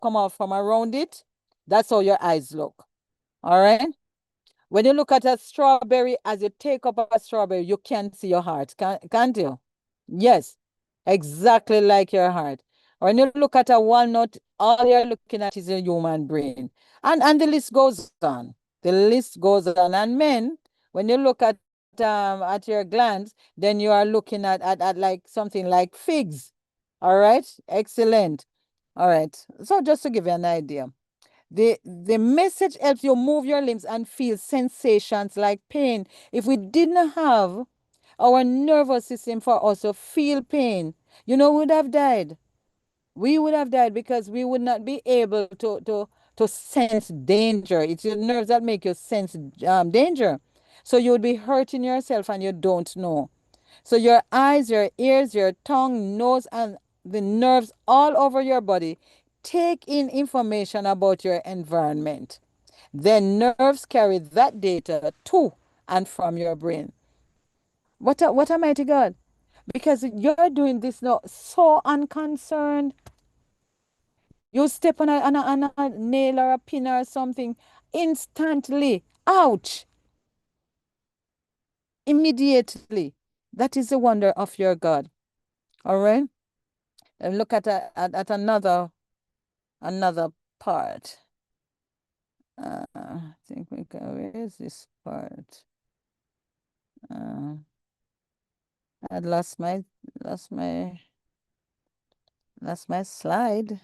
come out from around it. That's how your eyes look. All right. When you look at a strawberry, as you take up a strawberry, you can see your heart, can't you? Yes, exactly like your heart. When you look at a walnut, all you're looking at is a human brain. And the list goes on. The list goes on. And men, when you look at your glands, then you are looking at like something like figs. All right, excellent. All right. So just to give you an idea. The message helps you move your limbs and feel sensations like pain. If we didn't have our nervous system for us to feel pain, we would have died. We would have died because we would not be able to sense danger. It's your nerves that make you sense danger. So you would be hurting yourself and you don't know. So your eyes, your ears, your tongue, nose, and the nerves all over your body take in information about your environment. Then nerves carry that data to and from your brain. What a mighty God. Because you're doing this now so unconcerned. You step on a nail or a pin or something, instantly, ouch, immediately. That is the wonder of your God. All right? And look at another part. I think we go, where is this part? Uh, I lost my lost my slide.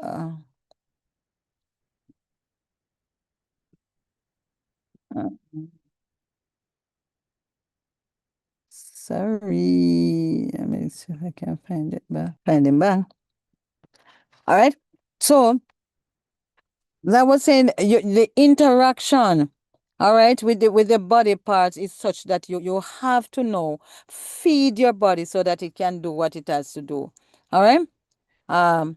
Uh, uh, sorry. Let me see if I can find it back. Find him back. All right. So that was saying the interaction, all right, with the body parts is such that you have to know, feed your body so that it can do what it has to do. All right. Um,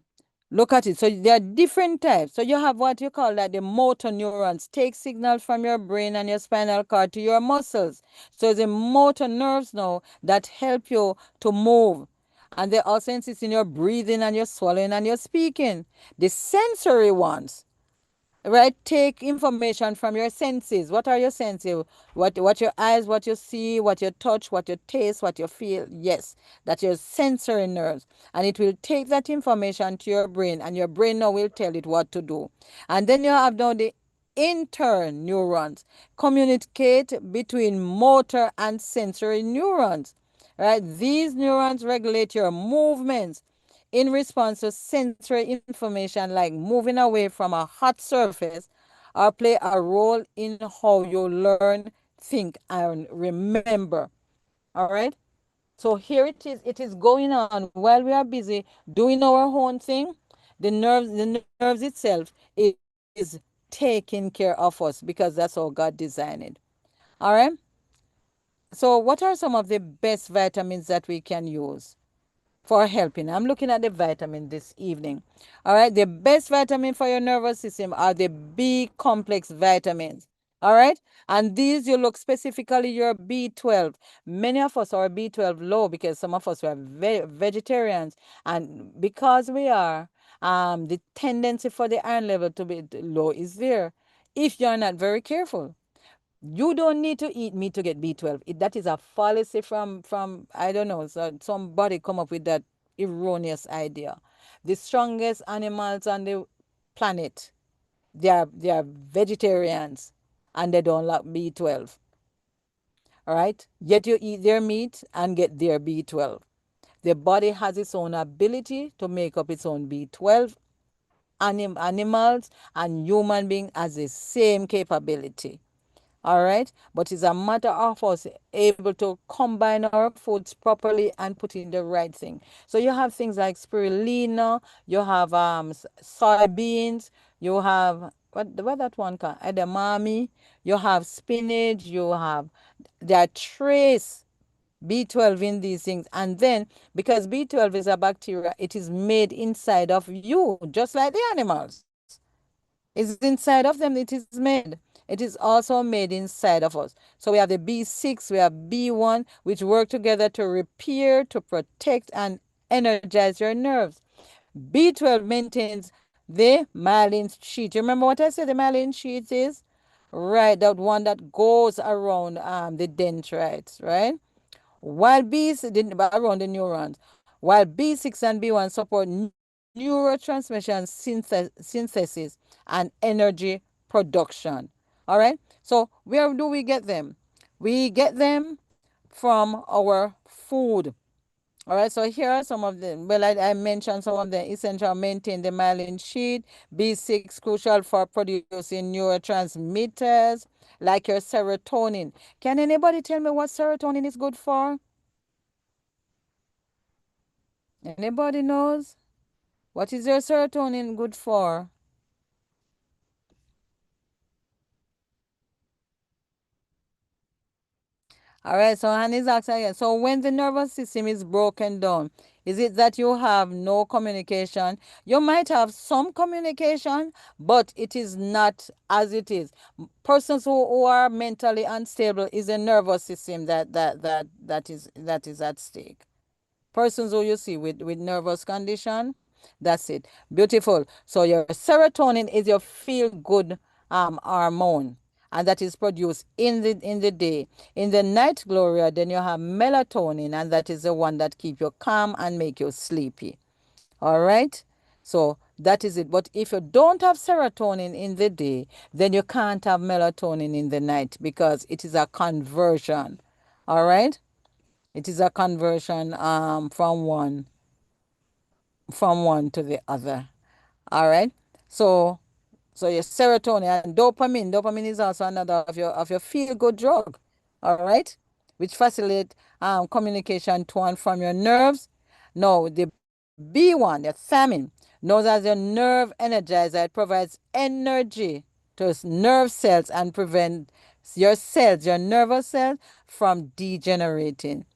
Look at it. So there are different types. So you have what you call that the motor neurons take signals from your brain and your spinal cord to your muscles. So the motor nerves now that help you to move. And they also insist in your breathing and your swallowing and your speaking. The sensory ones, right, take information from your senses. What are your senses? What your eyes, what you see, what you touch, what you taste, what you feel. Yes, that's your sensory nerves, and it will take that information to your brain, and your brain now will tell it what to do. And then you have now the interneurons communicate between motor and sensory neurons, right? These neurons regulate your movements in response to sensory information like moving away from a hot surface, or play a role in how you learn, think, and remember. All right. So here it is going on while we are busy doing our own thing. The nerves itself is taking care of us because that's how God designed it. All right. So what are some of the best vitamins that we can use for helping? I'm looking at the vitamin this evening. All right. The best vitamin for your nervous system are the B complex vitamins. All right. And these you look specifically your B12. Many of us are B12 low because some of us are vegetarians. And because we are, the tendency for the iron level to be low is there if you're not very careful. You don't need to eat meat to get B12. That is a fallacy from I don't know, so somebody come up with that erroneous idea. The strongest animals on the planet, they are vegetarians and they don't like B12. All right? Yet you eat their meat and get their B12. The body has its own ability to make up its own B12. Animals and human being has the same capability. All right, but it's a matter of us able to combine our foods properly and put in the right thing. So you have things like spirulina, you have soybeans, you have what that one called edamame, you have spinach, you have there are trace B12 in these things. And then because B12 is a bacteria, it is made inside of you, just like the animals. It's inside of them, it is made. It is also made inside of us. So we have the B6, we have B1, which work together to repair, to protect, and energize your nerves. B12 maintains the myelin sheath. You remember what I said the myelin sheath is? Right, that one that goes around the dendrites, right? While around the neurons, while B6 and B1 support neurotransmission synthesis and energy production. All right. So where do we get them? We get them from our food. All right, so here are some of them. Well, I mentioned some of them. Essential maintain the myelin sheath. B6 crucial for producing neurotransmitters like your serotonin. Can anybody tell me what serotonin is good for? Anybody knows? What is your serotonin good for? All right, so and is asking again. So when the nervous system is broken down, is it that you have no communication? You might have some communication, but it is not as it is. Persons who are mentally unstable is a nervous system that is at stake. Persons who you see with nervous condition, that's it. Beautiful. So your serotonin is your feel good hormone, and that is produced in the day. In the night, Gloria, then you have melatonin, and that is the one that keep you calm and make you sleepy. All right. So that is it. But if you don't have serotonin in the day, then you can't have melatonin in the night because it is a conversion. All right. It is a conversion from one to the other. All right. So your serotonin and dopamine. Dopamine is also another of your feel good drug. All right, which facilitate communication to and from your nerves. Now the B1, the thiamine, known as your nerve energizer. It provides energy to nerve cells and prevents your nervous cells from degenerating.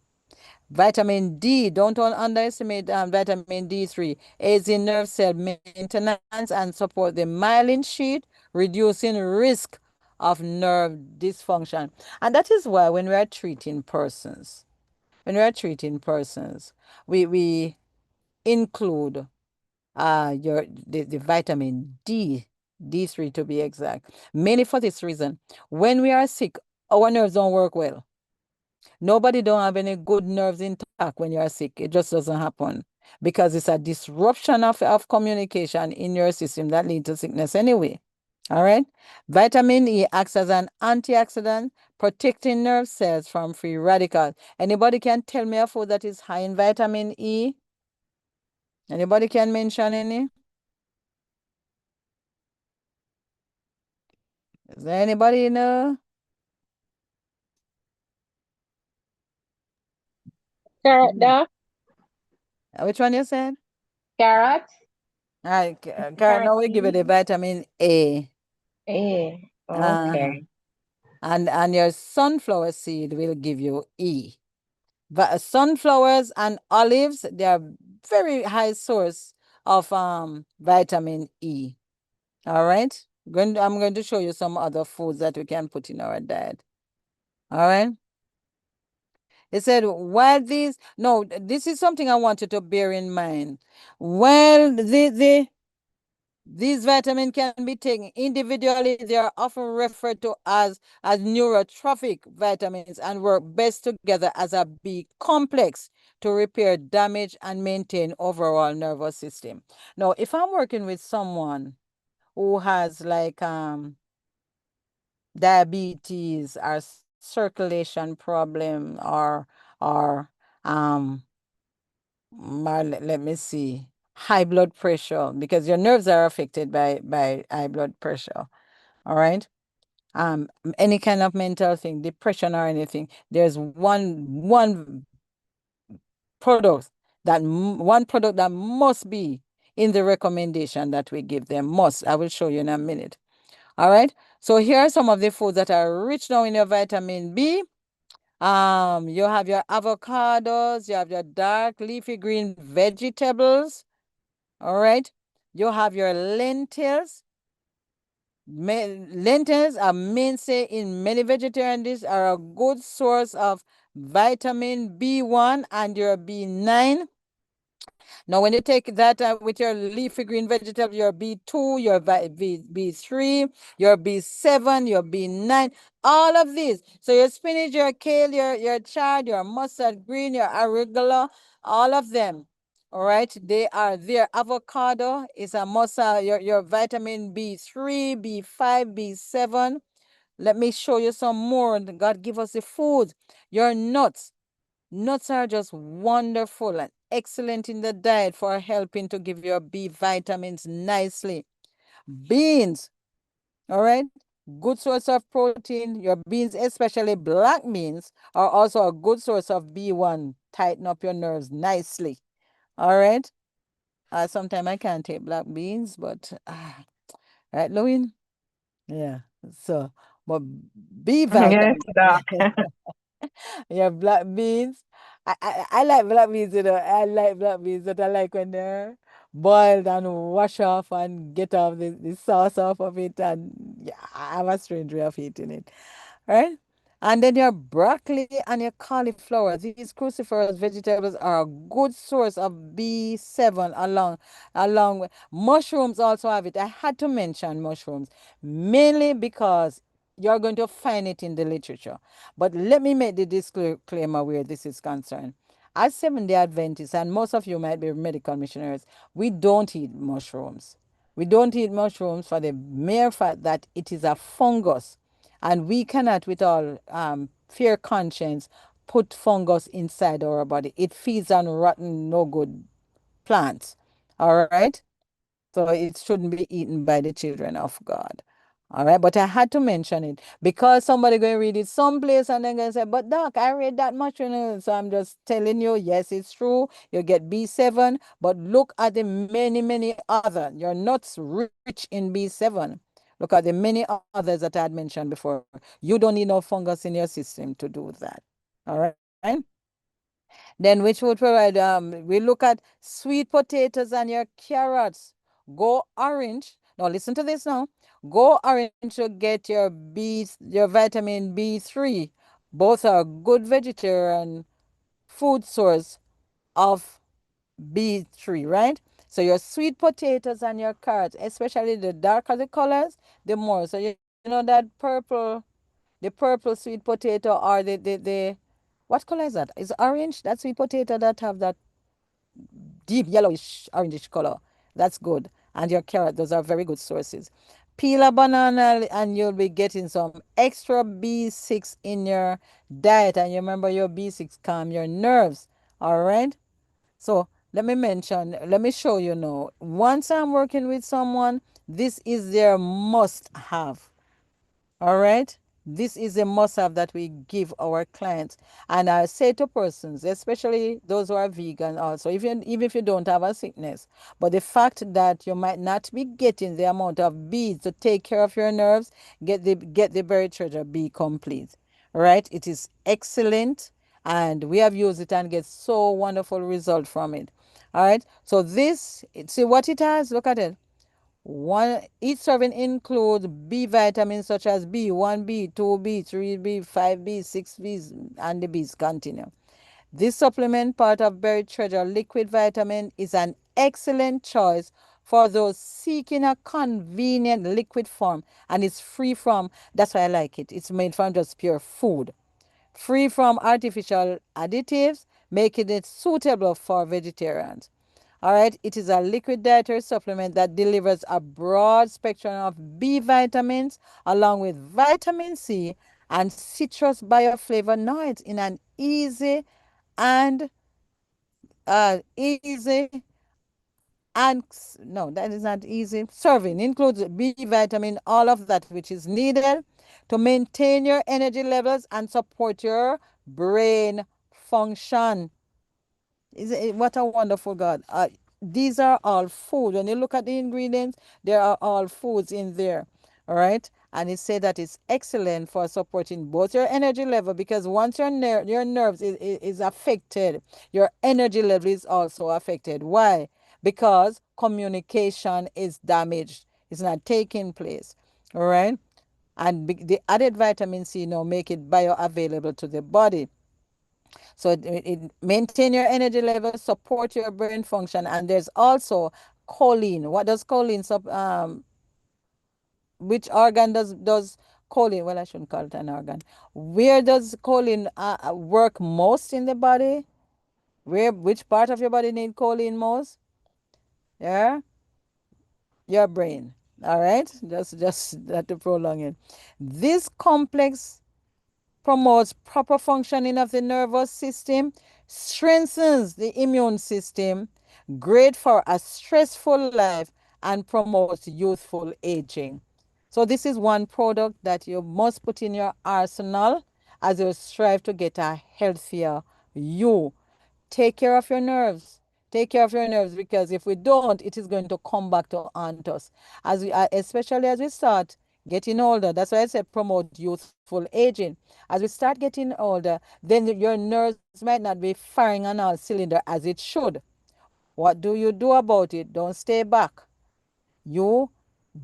Vitamin D, don't underestimate vitamin D3, aids in nerve cell maintenance and support the myelin sheath, reducing risk of nerve dysfunction. And that is why when we are treating persons, we include the vitamin D3 to be exact. Mainly for this reason. When we are sick, our nerves don't work well. Nobody don't have any good nerves intact when you're sick. It just doesn't happen because it's a disruption of communication in your system that leads to sickness anyway. All right. Vitamin E acts as an antioxidant, protecting nerve cells from free radicals. Anybody can tell me a food that is high in vitamin E? Anybody can mention any? Is there anybody know? Carrot, Mm. Doc. Which one you said? Carrot. All right, Karen, Carrot now we give it seed. a vitamin A. Eh. Uh-huh. Okay. And your sunflower seed will give you E. But sunflowers and olives, they are very high source of vitamin E. All right. I'm going to show you some other foods that we can put in our diet. All right. It said, while these, no, this is something I want you to bear in mind. Well, these vitamins can be taken individually. They are often referred to as neurotrophic vitamins and work best together as a B complex to repair damage and maintain overall nervous system. Now, if I'm working with someone who has like diabetes or circulation problem or um let me see, high blood pressure, because your nerves are affected by high blood pressure. All right. Any kind of mental thing, depression or anything, there's product one product that must be in the recommendation that we give them. Must. I will show you in a minute. All right. So here are some of the foods that are rich now in your vitamin B. You have your avocados, you have your dark leafy green vegetables. All right. You have your lentils. Lentils are mainstay in many vegetarian dishes, are a good source of vitamin B1 and your B9. Now, when you take that with your leafy green vegetable, your B2, your B3, your B7, your B9, all of these. So your spinach, your kale, your chard, your mustard green, your arugula, all of them. All right, they are there. Avocado is a must. Your vitamin B3, B5, B7. Let me show you some more. God give us the food. Your nuts. Nuts are just wonderful and excellent in the diet for helping to give your B vitamins nicely. Beans, all right? Good source of protein. Your beans, especially black beans, are also a good source of B1. Tighten up your nerves nicely. All right? Sometimes I can't take black beans, but right, Louis? Yeah. So, but B Yes, vitamin. Doc. Yeah, black beans. I like black beans, you know. I like black beans that I like when they're boiled and wash off and get off the sauce off of it. And yeah, I have a strange way of eating it. Right? And then your broccoli and your cauliflower. These cruciferous vegetables are a good source of B7 along with mushrooms also have it. I had to mention mushrooms mainly because you're going to find it in the literature. But let me make the disclaimer where this is concerned. As Seventh-day Adventists, and most of you might be medical missionaries, we don't eat mushrooms. We don't eat mushrooms for the mere fact that it is a fungus, and we cannot, with all fair conscience, put fungus inside our body. It feeds on rotten, no good plants. All right? So it shouldn't be eaten by the children of God. All right, but I had to mention it because somebody going to read it someplace and then going to say, but Doc, I read that much. So I'm just telling you, yes, it's true. You get B7, but look at the many other. You're not rich in B7. Look at the many others that I had mentioned before. You don't need no fungus in your system to do that. All right. Then which would provide we look at sweet potatoes and your carrots. Go orange. Now listen to this now. Go orange to get your vitamin B3. Both are good vegetarian food source of B3, right? So your sweet potatoes and your carrots, especially the darker the colors, the more. So you know that purple sweet potato or the what color is that? Is orange? That sweet potato that have that deep yellowish orangish color. That's good. And your carrot, those are very good sources. Peel a banana and you'll be getting some extra B6 in your diet. And you remember your B6 calm your nerves. All right. So let me show you now. Once I'm working with someone, this is their must have. All right. This is a must have that we give our clients. And I say to persons, especially those who are vegan also, even if you don't have a sickness, but the fact that you might not be getting the amount of beads to take care of your nerves, get the buried treasure be complete. All right. It is excellent. And we have used it and get so wonderful result from it. All right. So see what it has. Look at it. Each serving includes B vitamins such as B1, B2, B3, B5, B6, B, and the B's continue. This supplement, part of Berry Treasure liquid vitamin, is an excellent choice for those seeking a convenient liquid form, and it's free from, that's why I like it. It's made from just pure food, free from artificial additives, making it suitable for vegetarians. All right, it is a liquid dietary supplement that delivers a broad spectrum of B vitamins along with vitamin C and citrus bioflavonoids in an and easy and no, that is not easy. Serving includes B vitamin, all of that which is needed to maintain your energy levels and support your brain function. What a wonderful God. These are all food. When you look at the ingredients, there are all foods in there. All right. And it said that it's excellent for supporting both your energy level because once your nerves is affected, your energy level is also affected. Why? Because communication is damaged. It's not taking place. All right. And the added vitamin C now make it bioavailable to the body. So it maintain your energy level, support your brain function, and there's also choline. What does choline which organ does choline? Well, I shouldn't call it an organ. Where does choline work most in the body? Which part of your body need choline most? Yeah, your brain. All right, just that to prolong it. This complex promotes proper functioning of the nervous system, strengthens the immune system, great for a stressful life, and promotes youthful aging. So, this is one product that you must put in your arsenal as you strive to get a healthier you. Take care of your nerves. Take care of your nerves, because if we don't, it is going to come back to haunt us. Especially as we start getting older. That's why I said promote youthful aging. As we start getting older, then your nerves might not be firing on all cylinder as it should. What do you do about it? Don't stay back. You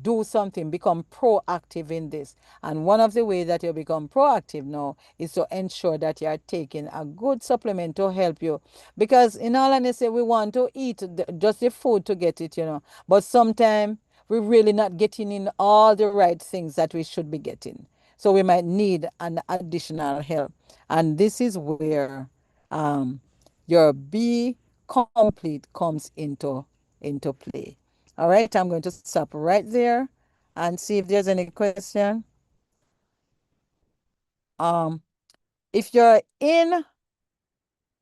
do something, become proactive in this. And one of the ways that you become proactive now is to ensure that you are taking a good supplement to help you. Because in all honesty, we want to eat just the food to get it, But sometimes we're really not getting in all the right things that we should be getting. So we might need an additional help. And this is where um, your Be Complete comes into play. All right, I'm going to stop right there and see if there's any question. Um, if you're in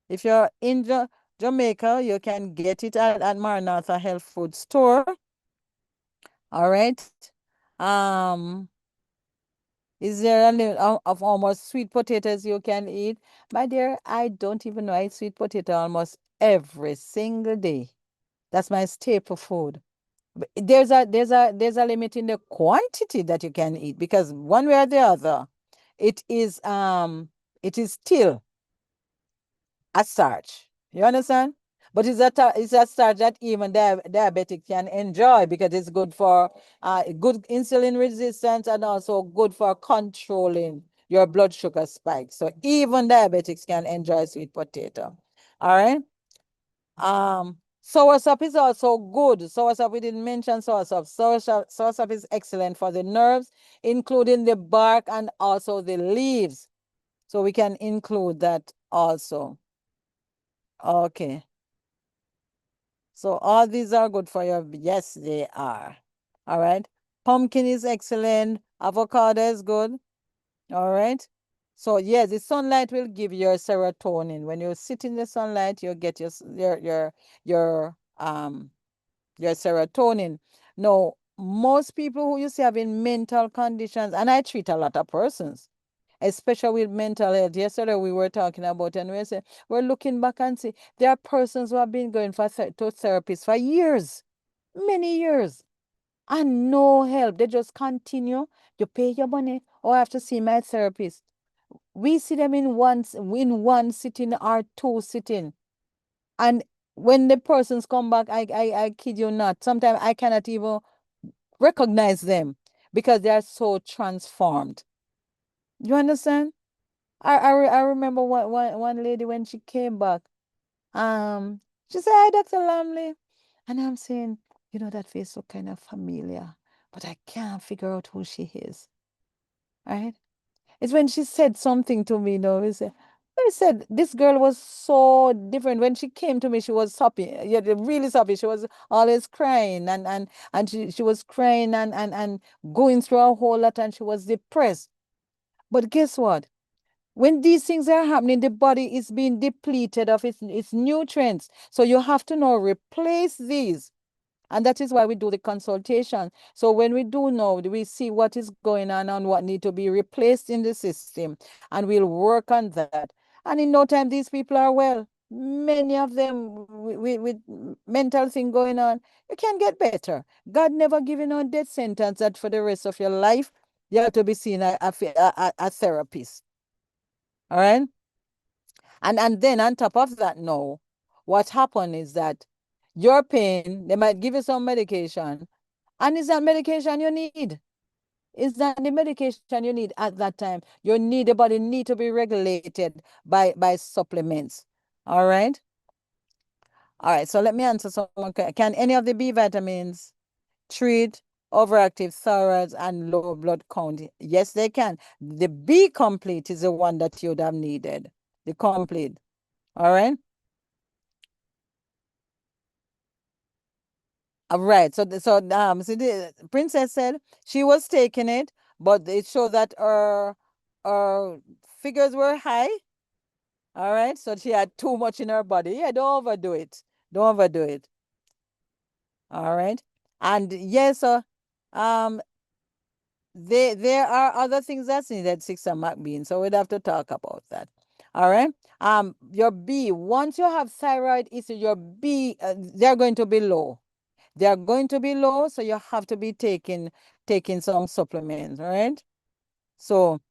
if you're in Jamaica, you can get it at Maranatha Health Food Store. All right. Um, is there a limit of almost sweet potatoes you can eat? My dear, I don't even know. I eat sweet potato almost every single day. That's my staple food. There's a limit in the quantity that you can eat, because one way or the other, it is um it is still a starch. You understand? But it's a starch that even diabetic can enjoy, because it's good for good insulin resistance, and also good for controlling your blood sugar spike. So even diabetics can enjoy sweet potato. All right. Soursop is also good. Soursop, we didn't mention soursop. Soursop is excellent for the nerves, including the bark and also the leaves. So we can include that also. Okay. So all these are good for your, yes, they are. All right. Pumpkin is excellent. Avocado is good. All right. So yes, the sunlight will give your serotonin. When you sit in the sunlight, you get your serotonin. Now, most people who you see having mental conditions, and I treat a lot of persons, especially with mental health. Yesterday we were talking about, and we said we're looking back and see there are persons who have been going to therapists for years, many years, and no help. They just continue. You pay your money, or I have to see my therapist. We see them in one sitting or two sitting, and when the persons come back, I kid you not, sometimes I cannot even recognize them, because they are so transformed. You understand? I remember one lady when she came back. Um, she said, "Hi, Dr. Lamle," and I'm saying, that face so kind of familiar, but I can't figure out who she is. Right? It's when she said something to me, I said, this girl was so different. When she came to me, she was soppy, yeah, really soppy. She was always crying, and she was crying and going through a whole lot, and she was depressed. But guess what? When these things are happening, the body is being depleted of its nutrients. So you have to now replace these. And that is why we do the consultation. So when we do know, we see what is going on and what need to be replaced in the system, and we'll work on that. And in no time, these people are well. Many of them with mental thing going on, you can get better. God never given a death sentence that for the rest of your life you have to be seeing a therapist. All right. And then on top of that, no, what happened is that your pain, they might give you some medication, and it's that medication you need. It's not the medication you need at that time. The body need to be regulated by supplements. All right. All right. So let me answer someone. Can any of the B vitamins treat overactive thyroid and low blood count? Yes, they can. The B complete is the one that you would have needed. The complete. All right. Right. So the princess said she was taking it, but it showed that her figures were high. All right. So she had too much in her body. Yeah, don't overdo it. Don't overdo it. All right. And yes, um, there are other things that's needed, Sister McBean. So we'd have to talk about that. All right. Your B, once you have thyroid issue, your B, they're going to be low. They are going to be low, so you have to be taking some supplements, all right? So,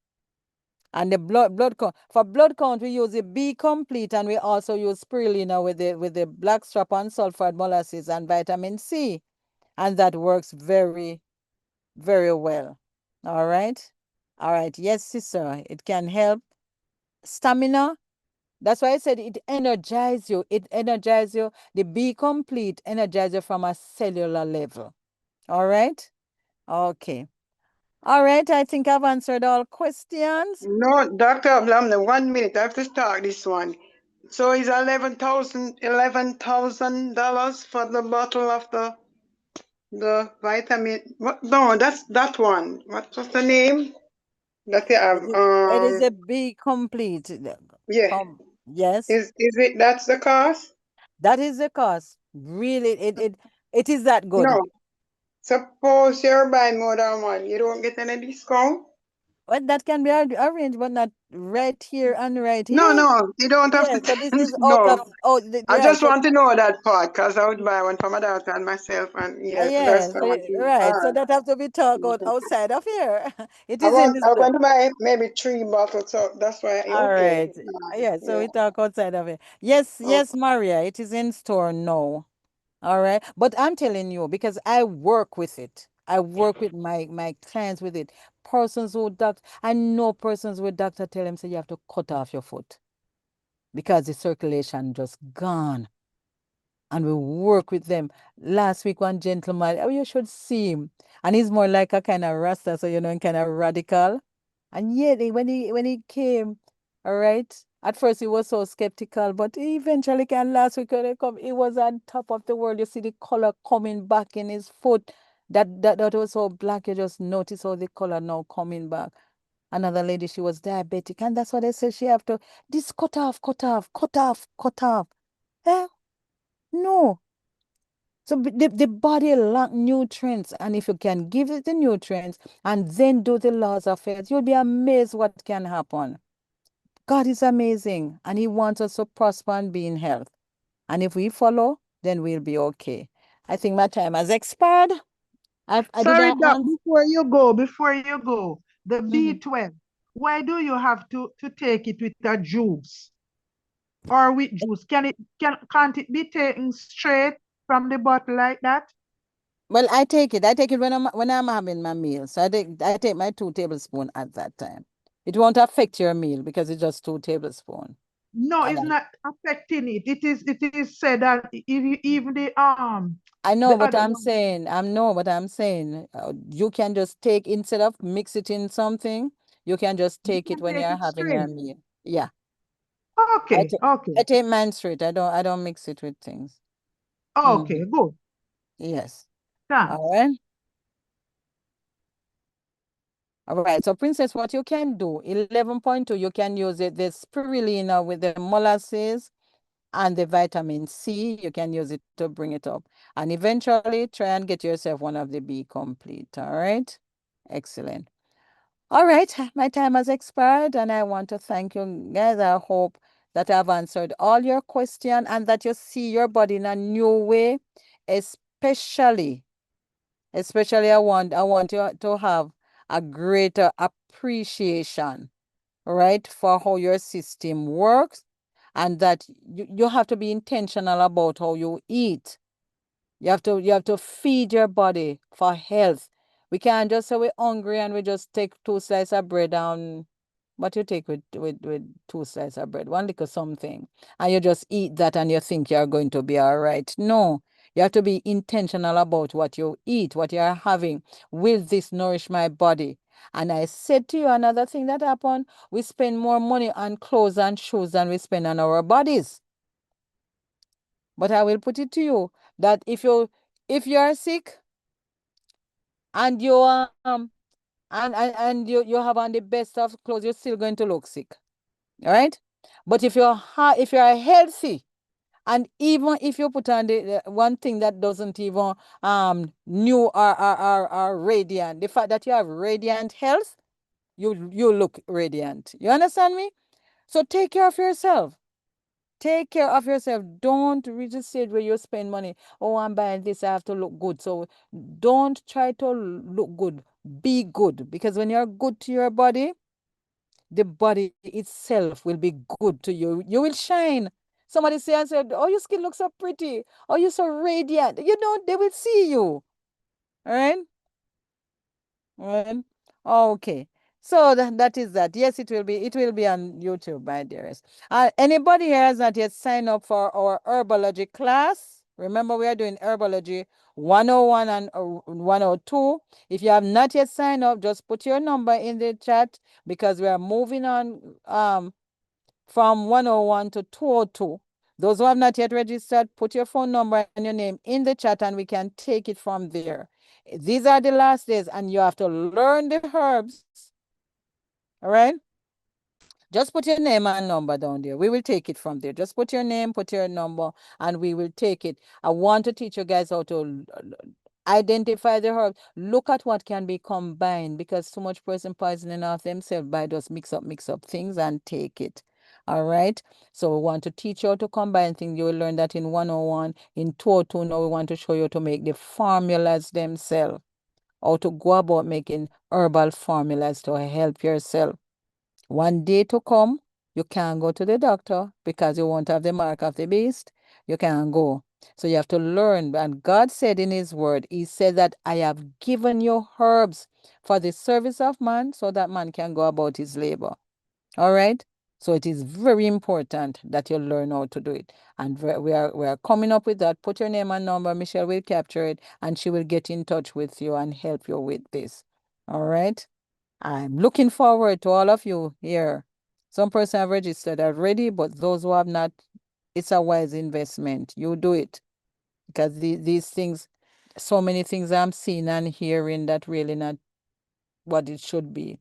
and the blood count, for blood count we use the B complete, and we also use spirulina with the blackstrap and sulfide molasses and vitamin C, and that works very, very well. All right. All right. Yes, sister, it can help stamina. That's why I said it energizes you. It energizes you. The B complete energizes you from a cellular level. All right. Okay. All right. I think I've answered all questions. No, Dr. Lamle, 1 minute. I have to start this one. So it's $11,000 for the bottle of the vitamin. What? No, that's that one. What was the name that you have? It is a B complete. Yeah. Yes, Is it that's the cost? that is the cost. Really, it is that good. No. Suppose you're buying more than one, you don't get any discount? Well, that can be arranged, but not right here and right No, here. no, you don't have Yeah. to. So this is out of No, I right. just So want to know that part because I would buy one for my daughter and myself, and yeah, yeah. that's what I want to. All Right. So right. that have to be talked out Okay. outside of here. It is in the I'm store. going to buy maybe 3 bottles, so that's why. All Okay. right. Yeah. So Yeah. we talk outside of it. Yes. Yes, Okay. Maria. It is in store now. All right. But I'm telling you, because I work with it. I work with my clients with it. Persons who doctor, I know persons with doctor tell them, say you have to cut off your foot because the circulation just gone. And we work with them. Last week, one gentleman, oh, you should see him. And he's more like a kind of rasta, so kind of radical. And yet, when he came, all right, at first he was so skeptical, but he eventually came last week when he come, he was on top of the world. You see the color coming back in his foot. That was so black, you just notice all the color now coming back. Another lady, she was diabetic, and that's what they said she have to this cut off, cut off, cut off, cut off. Eh? No. So the body lack nutrients, and if you can give it the nutrients and then do the laws of it, you'll be amazed what can happen. God is amazing, and He wants us to prosper and be in health. And if we follow, then we'll be okay. I think my time has expired. I did Sorry, I Doc, answer? before you go, the Mhm. B12, why do you have to take it with a juice or with juice? Can't it be taken straight from the bottle like that? Well, I take it. I take it when I'm having my meal. So I take my 2 tablespoons at that time. It won't affect your meal because it's just 2 tablespoons. No, And it's not affecting it. It is said that even I know the what other I'm one, saying. I know what I'm saying. You can just take instead of mix it in something, you can just you take it can when take you're it having your straight. meal. Yeah, I Okay, take okay, I take mine straight. I don't mix it with things. okay, Hmm. good. Yes. All Thanks. right. All right. So, Princess, what you can do, 11.2, you can use it, the spirulina with the molasses and the vitamin C. You can use it to bring it up. And eventually try and get yourself one of the B complete. All right. Excellent. All right, my time has expired, and I want to thank you guys. I hope that I've answered all your questions and that you see your body in a new way. Especially, especially, I want you to have a greater appreciation, right, for how your system works, and that you have to be intentional about how you eat. You have to feed your body for health. We can't just say we're hungry and we just take 2 slices of bread and what you take with 2 slices of bread, one little something, and you just eat that and you think you're going to be all right. No, you have to be intentional about what you eat, what you're having. Will this nourish my body? And I said to you, another thing that happened, we spend more money on clothes and shoes than we spend on our bodies. But I will put it to you that if you are sick and you and you have on the best of clothes, you're still going to look sick. All right. But if you are healthy, and even if you put on the one thing that doesn't even new or radiant, the fact that you have radiant health, you look radiant. You understand me? So take care of yourself. Take care of yourself. Don't reach a stage where you spend money. Oh, I'm buying this, I have to look good. So don't try to look good. Be good. Because when you're good to your body, the body itself will be good to you. You will shine. Somebody say and said, oh, your skin looks so pretty. Oh, you're so radiant. They will see you. All right? Well, okay. So that is that. Yes, it will be on YouTube, my dearest. Anybody here has not yet signed up for our herbology class? Remember, we are doing herbology 101 and 102. If you have not yet signed up, just put your number in the chat because we are moving on from 101 to 202. Those who have not yet registered, put your phone number and your name in the chat and we can take it from there. These are the last days and you have to learn the herbs. All right? Just put your name and number down there. We will take it from there. Just put your name, put your number, and we will take it. I want to teach you guys how to identify the herbs. Look at what can be combined because too much person poisoning off themselves by just mix up things and take it. All right. So we want to teach you how to combine things. You will learn that in 101. In 202, now we want to show you to make the formulas themselves. How to go about making herbal formulas to help yourself. One day to come, you can't go to the doctor because you won't have the mark of the beast. You can't go. So you have to learn. And God said in his word, he said that I have given you herbs for the service of man so that man can go about his labor. All right? So it is very important that you learn how to do it. And we are coming up with that. Put your name and number. Michelle will capture it and she will get in touch with you and help you with this. All right? I'm looking forward to all of you here. Some person have registered already, but those who have not, it's a wise investment. You do it because these things, so many things I'm seeing and hearing that really not what it should be.